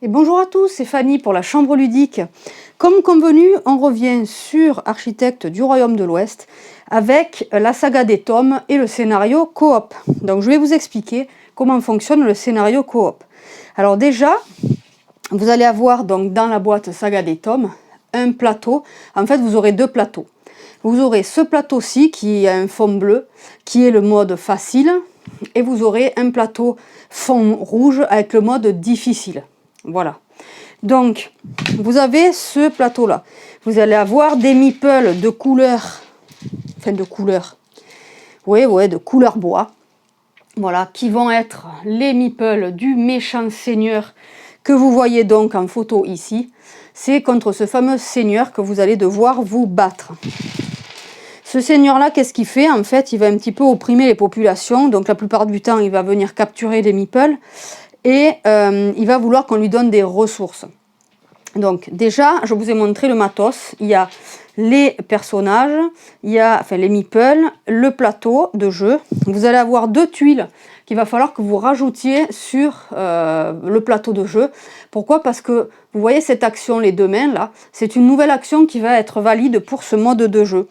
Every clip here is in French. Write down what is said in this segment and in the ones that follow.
Et bonjour à tous, c'est Fanny pour la Chambre ludique. Comme convenu, on revient sur Architectes du Royaume de l'Ouest avec la saga des tomes et le scénario coop. Donc je vais vous expliquer comment fonctionne le scénario coop. Alors déjà, vous allez avoir donc dans la boîte saga des tomes un plateau. En fait, vous aurez deux plateaux. Vous aurez ce plateau-ci qui a un fond bleu, qui est le mode facile, et vous aurez un plateau fond rouge avec le mode difficile. Voilà. Donc, vous avez ce plateau-là. Vous allez avoir des meeples de couleur, de couleur bois. Voilà, qui vont être les meeples du méchant seigneur que vous voyez donc en photo ici. C'est contre ce fameux seigneur que vous allez devoir vous battre. Ce seigneur-là, qu'est-ce qu'il fait? En fait, il va un petit peu opprimer les populations. Donc, la plupart du temps, il va venir capturer des meeples. Et il va vouloir qu'on lui donne des ressources. Donc déjà, je vous ai montré le matos. Il y a les personnages, il y a les meeples, le plateau de jeu. Vous allez avoir deux tuiles qu'il va falloir que vous rajoutiez sur le plateau de jeu. Pourquoi? Parce que vous voyez cette action, les deux mains là, c'est une nouvelle action qui va être valide pour ce mode de jeu.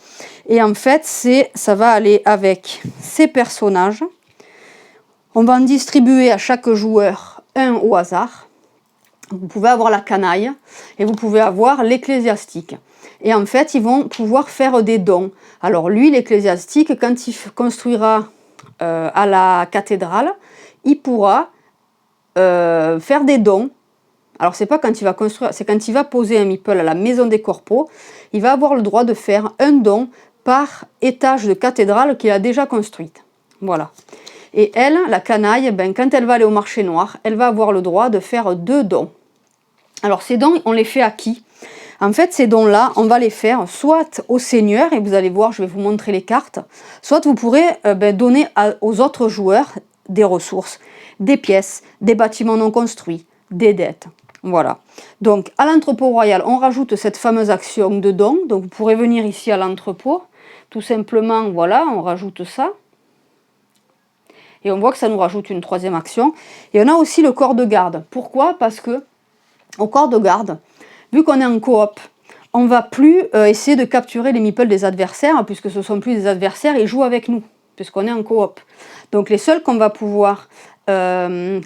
Et en fait, ça va aller avec ces personnages. On va en distribuer à chaque joueur un au hasard. Vous pouvez avoir la canaille et vous pouvez avoir l'ecclésiastique. Et en fait, ils vont pouvoir faire des dons. Alors lui, l'ecclésiastique, quand il construira à la cathédrale, il pourra faire des dons. Alors c'est pas quand il va construire, c'est quand il va poser un meeple à la maison des corpos, il va avoir le droit de faire un don par étage de cathédrale qu'il a déjà construite. Voilà. Et elle, la canaille, quand elle va aller au marché noir, elle va avoir le droit de faire deux dons. Alors ces dons, on les fait à qui? En fait, ces dons-là, on va les faire soit au seigneur, et vous allez voir, je vais vous montrer les cartes, soit vous pourrez donner aux autres joueurs des ressources, des pièces, des bâtiments non construits, des dettes. Voilà. Donc à l'entrepôt royal, on rajoute cette fameuse action de don. Donc vous pourrez venir ici à l'entrepôt, tout simplement, voilà, on rajoute ça. Et on voit que ça nous rajoute une troisième action. Et on a aussi le corps de garde. Pourquoi? Parce que au corps de garde, vu qu'on est en coop, on ne va plus essayer de capturer les meeples des adversaires, puisque ce ne sont plus des adversaires, ils jouent avec nous, puisqu'on est en coop. Donc les seuls qu'on va pouvoir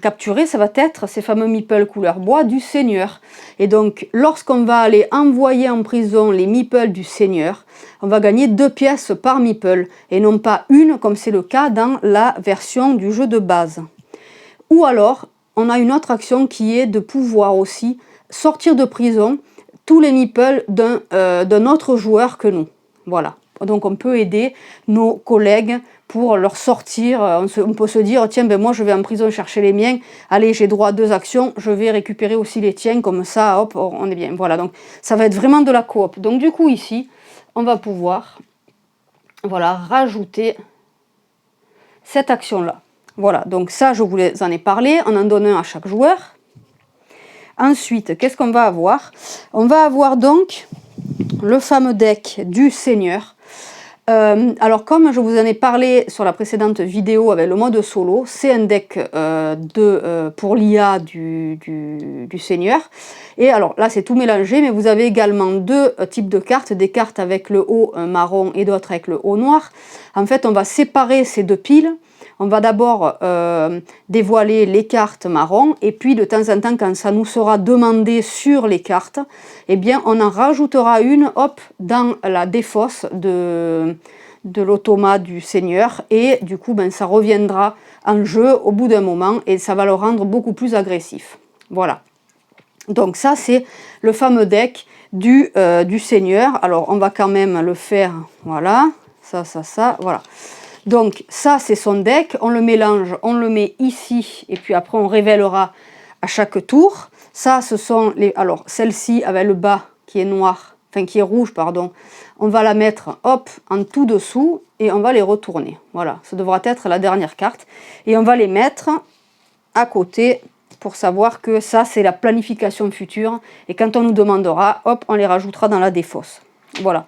capturer, ça va être ces fameux meeples couleur bois du seigneur. Et donc lorsqu'on va aller envoyer en prison les meeples du seigneur, on va gagner 2 pièces par meeple, et non pas une, comme c'est le cas dans la version du jeu de base. Ou alors, on a une autre action qui est de pouvoir aussi sortir de prison tous les meeples d'un autre joueur que nous. Voilà. Donc on peut aider nos collègues pour leur sortir. On peut se dire, tiens, moi je vais en prison chercher les miens. Allez, j'ai droit à 2 actions, je vais récupérer aussi les tiens, comme ça, hop, on est bien. Voilà, donc ça va être vraiment de la coop. Donc du coup ici, on va pouvoir rajouter cette action-là. Voilà, donc ça, je vous en ai parlé, on en donne un à chaque joueur. Ensuite, qu'est-ce qu'on va avoir? On va avoir donc le fameux deck du seigneur. Alors, comme je vous en ai parlé sur la précédente vidéo avec le mode solo, c'est un deck pour l'IA du seigneur. Et alors là, c'est tout mélangé, mais vous avez également deux types de cartes, des cartes avec le haut marron et d'autres avec le haut noir. En fait, on va séparer ces deux piles. On va d'abord dévoiler les cartes marron, et puis de temps en temps, quand ça nous sera demandé sur les cartes, eh bien on en rajoutera une, hop, dans la défausse de l'automa du seigneur, et du coup ça reviendra en jeu au bout d'un moment, et ça va le rendre beaucoup plus agressif. Voilà. Donc ça c'est le fameux deck du seigneur. Alors on va quand même le faire, voilà, ça, voilà. Donc ça c'est son deck, on le mélange, on le met ici, et puis après on révélera à chaque tour. Ça ce sont les... Alors celle-ci avec le bas qui est noir, qui est rouge, pardon, on va la mettre, hop, en tout dessous, et on va les retourner. Voilà, ça devra être la dernière carte. Et on va les mettre à côté pour savoir que ça c'est la planification future, et quand on nous demandera, hop, on les rajoutera dans la défausse. Voilà.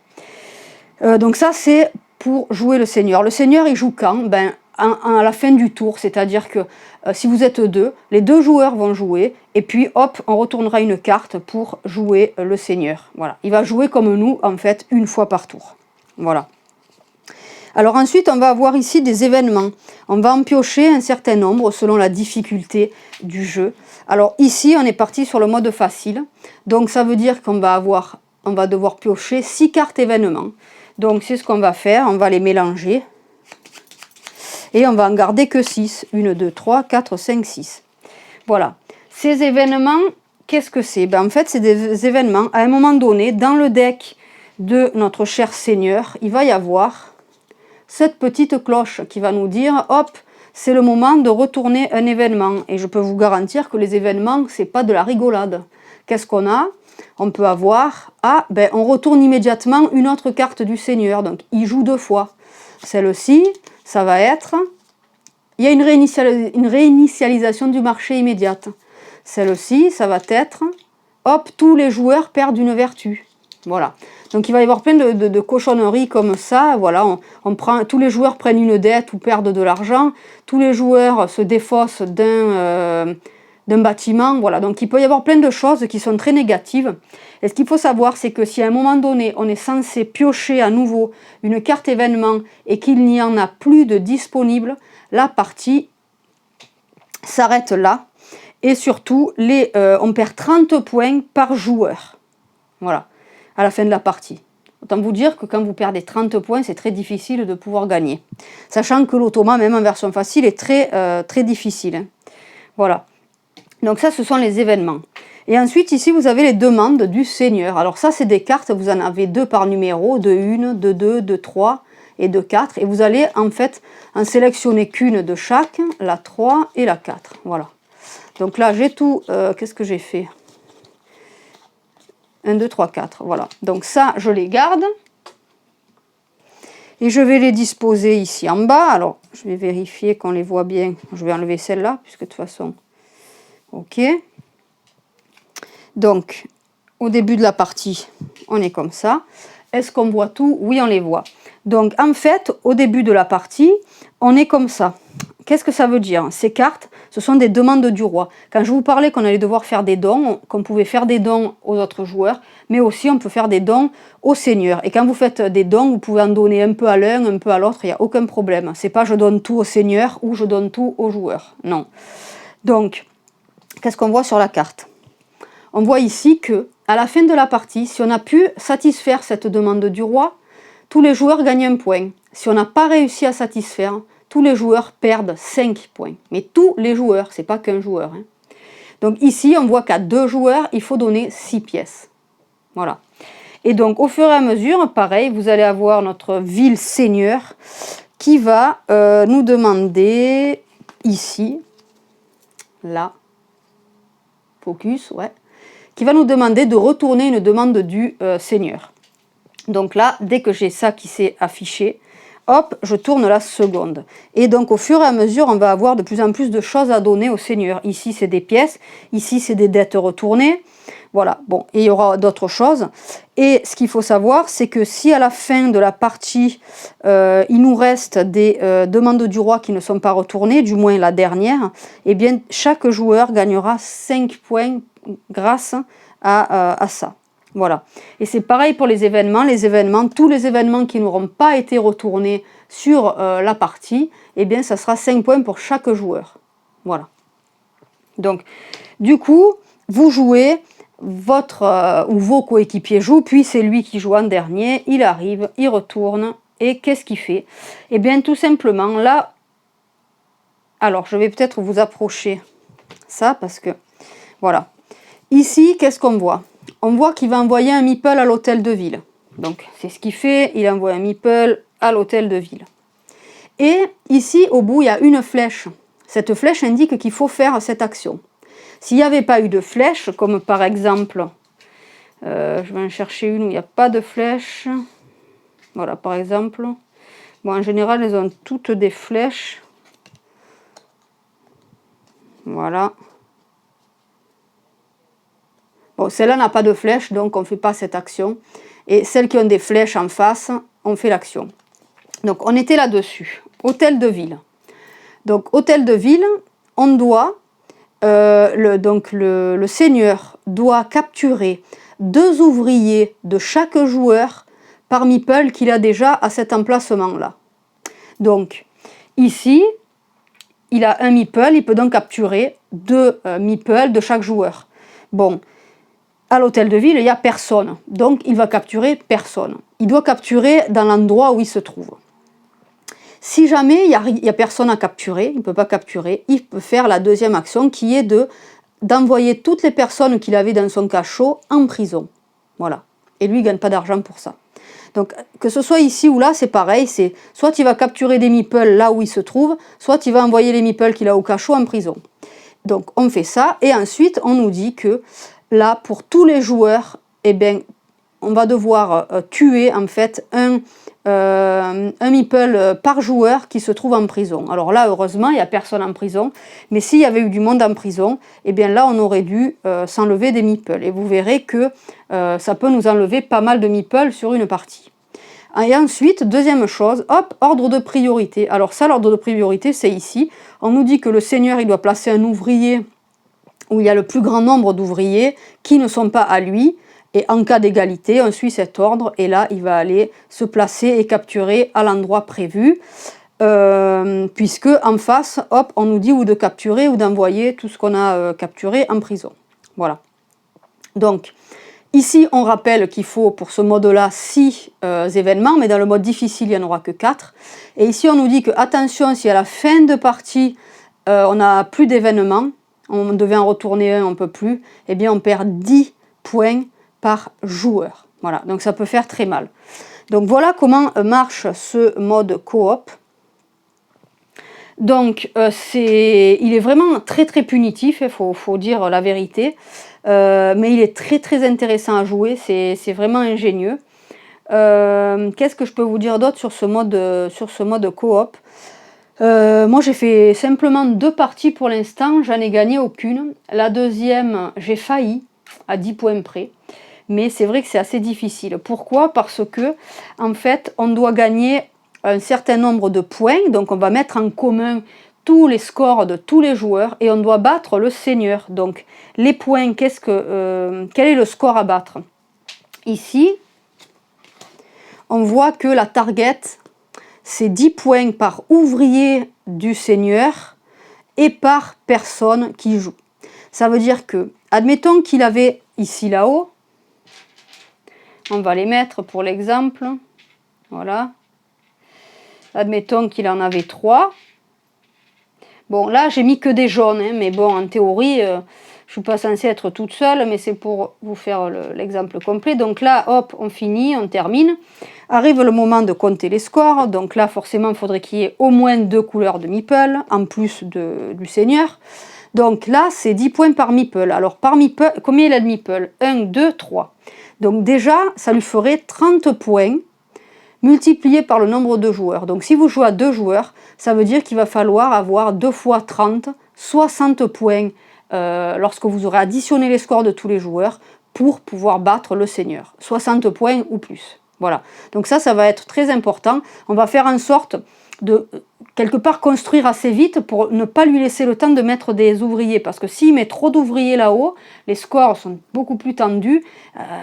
Donc ça c'est pour jouer le seigneur. Le seigneur, il joue quand? à la fin du tour, c'est-à-dire que si vous êtes deux, les deux joueurs vont jouer, et puis hop, on retournera une carte pour jouer le seigneur. Voilà, il va jouer comme nous, en fait, une fois par tour. Voilà. Alors ensuite, on va avoir ici des événements. On va en piocher un certain nombre selon la difficulté du jeu. Alors ici, on est parti sur le mode facile. Donc ça veut dire qu'on va devoir piocher 6 cartes événements. Donc c'est ce qu'on va faire, on va les mélanger. Et on va en garder que 6. 1, 2, 3, 4, 5, 6. Voilà. Ces événements, qu'est-ce que c'est? En fait, c'est des événements, à un moment donné, dans le deck de notre cher seigneur, il va y avoir cette petite cloche qui va nous dire, hop, c'est le moment de retourner un événement. Et je peux vous garantir que les événements, c'est pas de la rigolade. Qu'est-ce qu'on a? On peut avoir, on retourne immédiatement une autre carte du seigneur. Donc, il joue 2 fois. Celle-ci, ça va être, il y a une réinitialisation du marché immédiate. Celle-ci, ça va être, hop, tous les joueurs perdent une vertu. Voilà. Donc il va y avoir plein de cochonneries comme ça. Voilà, tous les joueurs prennent une dette ou perdent de l'argent. Tous les joueurs se défaussent d'un bâtiment. Voilà, donc il peut y avoir plein de choses qui sont très négatives. Et ce qu'il faut savoir, c'est que si à un moment donné, on est censé piocher à nouveau une carte événement et qu'il n'y en a plus de disponible, la partie s'arrête là. Et surtout, on perd 30 points par joueur. Voilà, à la fin de la partie. Autant vous dire que quand vous perdez 30 points, c'est très difficile de pouvoir gagner. Sachant que l'automa, même en version facile, est très difficile. Hein. Voilà. Donc ça, ce sont les événements. Et ensuite, ici, vous avez les demandes du seigneur. Alors ça, c'est des cartes, vous en avez 2 par numéro, de 1, de 2, de 3 et de 4. Et vous allez, en fait, en sélectionner qu'une de chaque, la 3 et la 4. Voilà. Donc là, j'ai tout... qu'est-ce que j'ai fait? 1, 2, 3, 4. Voilà. Donc ça, je les garde. Et je vais les disposer ici en bas. Alors, je vais vérifier qu'on les voit bien. Je vais enlever celle-là, puisque de toute façon... Ok. Donc, au début de la partie, on est comme ça. Est-ce qu'on voit tout? Oui, on les voit. Donc, en fait, au début de la partie, on est comme ça. Qu'est-ce que ça veut dire? Ces cartes, ce sont des demandes du roi. Quand je vous parlais qu'on allait devoir faire des dons, qu'on pouvait faire des dons aux autres joueurs, mais aussi on peut faire des dons au seigneur. Et quand vous faites des dons, vous pouvez en donner un peu à l'un, un peu à l'autre, il n'y a aucun problème. C'est pas je donne tout au seigneur ou je donne tout aux joueurs. Non. Donc, qu'est-ce qu'on voit sur la carte? On voit ici que, à la fin de la partie, si on a pu satisfaire cette demande du roi, tous les joueurs gagnent un point. Si on n'a pas réussi à satisfaire, tous les joueurs perdent 5 points. Mais tous les joueurs, c'est pas qu'un joueur. Hein. Donc ici, on voit qu'à 2 joueurs, il faut donner 6 pièces. Voilà. Et donc, au fur et à mesure, pareil, vous allez avoir notre ville seigneur qui va nous demander, ici, là, focus, ouais, qui va nous demander de retourner une demande du seigneur. Donc là, dès que j'ai ça qui s'est affiché, hop, je tourne la seconde. Et donc au fur et à mesure, on va avoir de plus en plus de choses à donner au seigneur. Ici, c'est des pièces, ici, c'est des dettes retournées. Voilà, bon, et il y aura d'autres choses. Et ce qu'il faut savoir, c'est que si à la fin de la partie, il nous reste des demandes du roi qui ne sont pas retournées, du moins la dernière, eh bien, chaque joueur gagnera 5 points grâce à ça. Voilà. Et c'est pareil pour les événements. Tous les événements qui n'auront pas été retournés sur la partie, eh bien, ça sera 5 points pour chaque joueur. Voilà. Donc, du coup, vous jouez, ou vos coéquipiers jouent, puis c'est lui qui joue en dernier, il arrive, il retourne, et qu'est-ce qu'il fait? Eh bien, tout simplement, là, alors, je vais peut-être vous approcher ça, parce que, voilà. Ici, qu'est-ce qu'on voit? On voit qu'il va envoyer un meeple à l'hôtel de ville. Donc, c'est ce qu'il fait, il envoie un meeple à l'hôtel de ville. Et ici, au bout, il y a une flèche. Cette flèche indique qu'il faut faire cette action. S'il n'y avait pas eu de flèche, comme par exemple, je vais en chercher une où il n'y a pas de flèche. Voilà, par exemple. Bon, en général, elles ont toutes des flèches. Voilà. Bon, celle-là n'a pas de flèche, donc on ne fait pas cette action. Et celles qui ont des flèches en face, on fait l'action. Donc, on était là-dessus. Hôtel de ville. Donc hôtel de ville, on doit, le seigneur doit capturer 2 ouvriers de chaque joueur par meeple qu'il a déjà à cet emplacement-là. Donc ici, il a un meeple, il peut donc capturer 2 meeples de chaque joueur. Bon, à l'hôtel de ville, il n'y a personne, donc il va capturer personne. Il doit capturer dans l'endroit où il se trouve. Si jamais il n'y a personne à capturer, il ne peut pas capturer, il peut faire la deuxième action qui est d'envoyer toutes les personnes qu'il avait dans son cachot en prison. Voilà. Et lui, il ne gagne pas d'argent pour ça. Donc, que ce soit ici ou là, c'est pareil, c'est soit il va capturer des meeples là où il se trouve, soit il va envoyer les meeples qu'il a au cachot en prison. Donc, on fait ça, et ensuite, on nous dit que là, pour tous les joueurs, eh bien, on va devoir tuer en fait un meeple par joueur qui se trouve en prison. Alors là, heureusement, il n'y a personne en prison, mais s'il y avait eu du monde en prison, eh bien là, on aurait dû s'enlever des meeples. Et vous verrez que ça peut nous enlever pas mal de meeples sur une partie. Et ensuite, deuxième chose, hop, ordre de priorité. Alors ça, l'ordre de priorité, c'est ici. On nous dit que le seigneur, il doit placer un ouvrier où il y a le plus grand nombre d'ouvriers qui ne sont pas à lui. Et en cas d'égalité, on suit cet ordre et là, il va aller se placer et capturer à l'endroit prévu. Puisque en face, hop, on nous dit ou de capturer ou d'envoyer tout ce qu'on a capturé en prison. Voilà. Donc, ici, on rappelle qu'il faut pour ce mode-là 6 événements, mais dans le mode difficile, il n'y en aura que 4. Et ici, on nous dit que, attention, si à la fin de partie, on n'a plus d'événements, on devait en retourner un, on ne peut plus, eh bien, on perd 10 points par joueur. Voilà, donc ça peut faire très mal. Donc voilà comment marche ce mode coop. Donc il est vraiment très très punitif, il faut dire la vérité, mais il est très très intéressant à jouer, c'est vraiment ingénieux. Qu'est-ce que je peux vous dire d'autre sur ce mode coop? Moi j'ai fait simplement 2 parties pour l'instant, j'en ai gagné aucune. La deuxième, j'ai failli à 10 points près. Mais c'est vrai que c'est assez difficile. Pourquoi? Parce que, en fait, on doit gagner un certain nombre de points. Donc, on va mettre en commun tous les scores de tous les joueurs et on doit battre le seigneur. Donc, les points, quel est le score à battre? Ici, on voit que la target, c'est 10 points par ouvrier du seigneur et par personne qui joue. Ça veut dire que, admettons qu'il avait ici là-haut, on va les mettre pour l'exemple. Voilà. Admettons qu'il en avait 3. Bon, là, j'ai mis que des jaunes, hein, mais bon, en théorie, je ne suis pas censée être toute seule, mais c'est pour vous faire l'exemple complet. Donc là, hop, on finit, on termine. Arrive le moment de compter les scores. Donc là, forcément, il faudrait qu'il y ait au moins 2 couleurs de meeple, en plus du seigneur. Donc là, c'est 10 points par meeple. Alors, par meeple, combien il a de meeple? 1, 2, 3. Donc déjà, ça lui ferait 30 points multiplié par le nombre de joueurs. Donc si vous jouez à 2 joueurs, ça veut dire qu'il va falloir avoir 2 fois 30, 60 points lorsque vous aurez additionné les scores de tous les joueurs pour pouvoir battre le seigneur. 60 points ou plus. Voilà. Donc ça va être très important. On va faire en sorte de quelque part construire assez vite pour ne pas lui laisser le temps de mettre des ouvriers, parce que s'il met trop d'ouvriers là-haut, les scores sont beaucoup plus tendus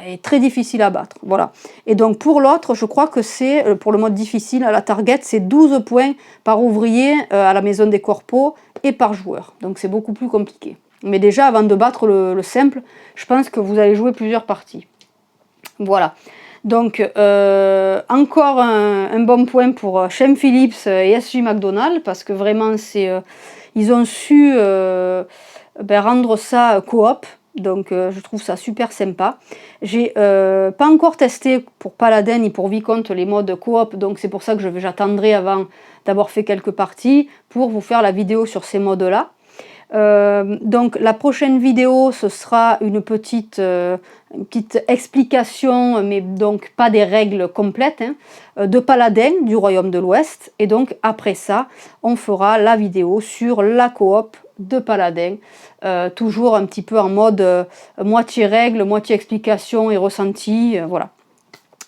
et très difficiles à battre. Voilà. Et donc pour l'autre, je crois que c'est, pour le mode difficile, à la target, c'est 12 points par ouvrier à la maison des corpos et par joueur. Donc c'est beaucoup plus compliqué. Mais déjà, avant de battre le simple, je pense que vous allez jouer plusieurs parties. Voilà. Donc, encore un bon point pour Shem Phillips et SJ McDonald, parce que vraiment, ils ont su rendre ça coop. Donc, je trouve ça super sympa. J'ai pas encore testé pour Paladin ni pour Vicomte les modes coop, donc c'est pour ça que j'attendrai avant d'avoir fait quelques parties pour vous faire la vidéo sur ces modes-là. Donc la prochaine vidéo, ce sera une petite explication, mais donc pas des règles complètes, hein, de Paladin du Royaume de l'Ouest. Et donc après ça, on fera la vidéo sur la coop de Paladin, toujours un petit peu en mode moitié règles, moitié explication et ressenti, voilà.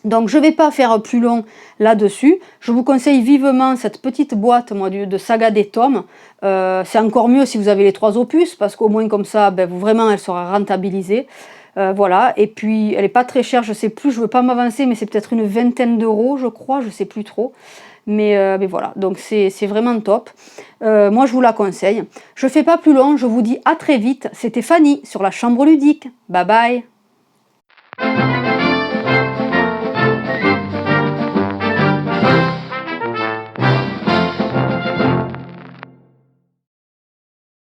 Donc je ne vais pas faire plus long là-dessus. Je vous conseille vivement cette petite boîte moi, de Saga des Tomes. C'est encore mieux si vous avez les 3 opus, parce qu'au moins comme ça, ben, vraiment elle sera rentabilisée. Voilà, et puis elle n'est pas très chère, je ne sais plus, je ne veux pas m'avancer, mais c'est peut-être une vingtaine d'euros, je crois, je ne sais plus trop. Mais voilà, donc c'est vraiment top. Moi je vous la conseille. Je ne fais pas plus long, je vous dis à très vite. C'était Fanny sur la Chambre Ludique. Bye bye.